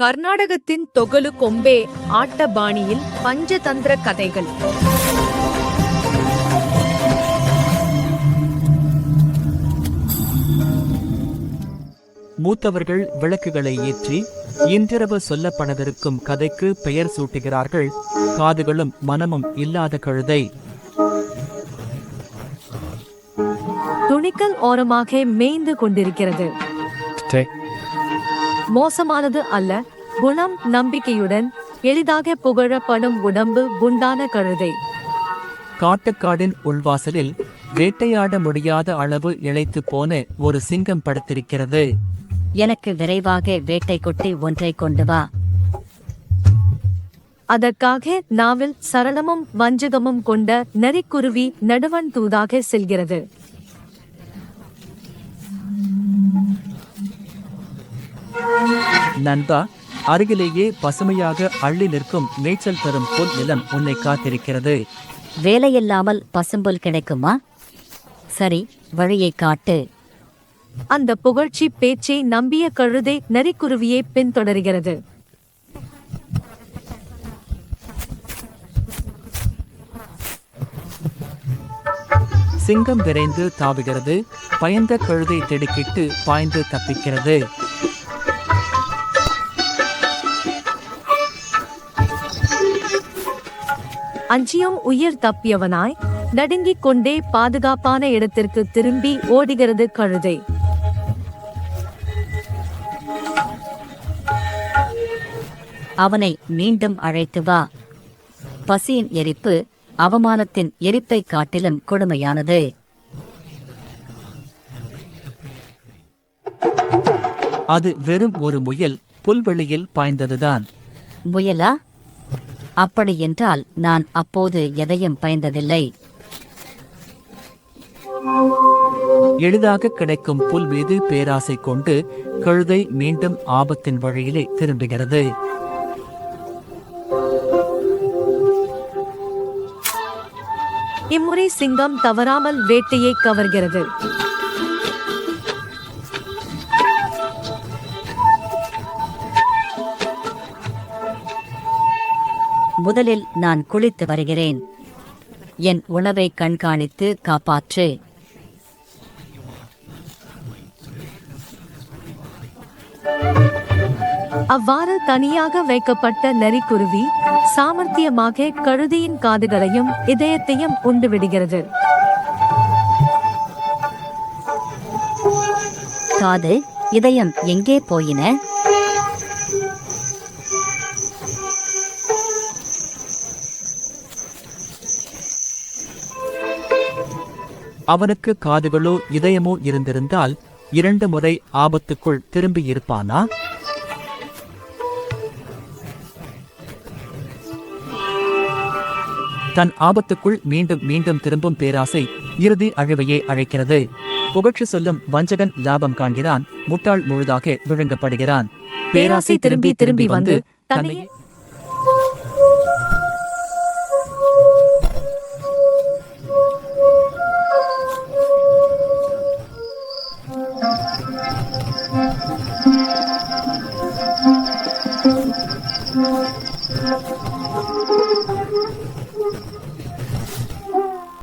கர்நாடகத்தின் தொகலு கொம்பே ஆட்ட பாணியில் பஞ்சதந்திர கதைகள். மூத்தவர்கள் விளக்குகளை ஏற்றி இன்றிரவு சொல்லப்படவிருக்கும் கதைக்கு பெயர் சூட்டுகிறார்கள். காதுகளும் மனமும் இல்லாத கழுதை. துணிக்கல் ஓரமாக மேய்ந்து கொண்டிருக்கிறது. மோசமானது அல்ல, குணம் நம்பிக்கையுடன் எளிதாக புகழப்படும் உடம்பு குண்டான கழுதை. காட்டுக்காடின் உள்வாசலில் வேட்டையாட முடியாத அளவு இளைத்து போன ஒரு சிங்கம் படுத்திருக்கிறது. எனக்கு விரைவாக வேட்டை கொட்டி ஒன்றை கொண்டு வா. அதற்காக நாவில் சரளமும் வஞ்சகமும் கொண்ட நரிக்குருவி நடுவன் தூதாக செல்கிறது. நண்பா, அருகிலேயே பசுமையாக அள்ளி நிற்கும் மேய்ச்சல் தரும் புல் நிலம் உன்னை காத்திருக்கிறது. வேலையில்லாமல் பசும்புல் கிடைக்குமா? சரி, வழியை காட்டு. அந்த புகழ்ச்சி பேச்சை நம்பிய கழுதை நரிக்குருவியை பின்தொடர்கிறது. சிங்கம் விரைந்து தாவுகிறது. பயந்த கழுதை திடுக்கிட்டு பாய்ந்து தப்பிக்கிறது. அஞ்சியும் உயிர் தப்பியவனாய் நடுங்கிக் கொண்டே பாதுகாப்பான இடத்திற்கு திரும்பி ஓடுகிறது கழுதை. அவனை மீண்டும் அழைத்து வா. பசியின் எரிப்பு அவமானத்தின் எரிப்பை காட்டிலும் கொடுமையானது. அது வெறும் ஒரு முயல் புல்வெளியில் பாய்ந்ததுதான். முயலா? அப்படி என்றால் நான் அப்போது எதையும் பயந்ததில்லை. எளிதாக கிடைக்கும் புல் மீது பேராசை கொண்டு கழுதை மீண்டும் ஆபத்தின் வழியிலே திரும்புகிறது. இம்முறை சிங்கம் தவறாமல் வேட்டையை கவர்கிறது. முதலில் நான் குளித்து வருகிறேன். என் உணவை கண்காணித்து காப்பாற்று. அவ்வாறு தனியாக வைக்கப்பட்ட நரிக்குருவி சாமர்த்தியமாக கழுதையின் காதுகளையும் இதயத்தையும் உண்டுவிடுகிறது. காது, இதயம் எங்கே போயின? அவனுக்கு காதுகளோ இதயமோ இருந்திருந்தால் 2 முறை ஆபத்துக்குள் திரும்பியிருப்பானா? தன் ஆபத்துக்குள் மீண்டும் மீண்டும் திரும்பும் பேராசை இறுதி அழிவையே அழைக்கிறது. புகழ்ச்சி சொல்லும் வஞ்சகன் லாபம் காண்கிறான். முட்டாள் முழுதாக விழுங்கப்படுகிறான். பேராசை திரும்பி திரும்பி வந்து தன்னையே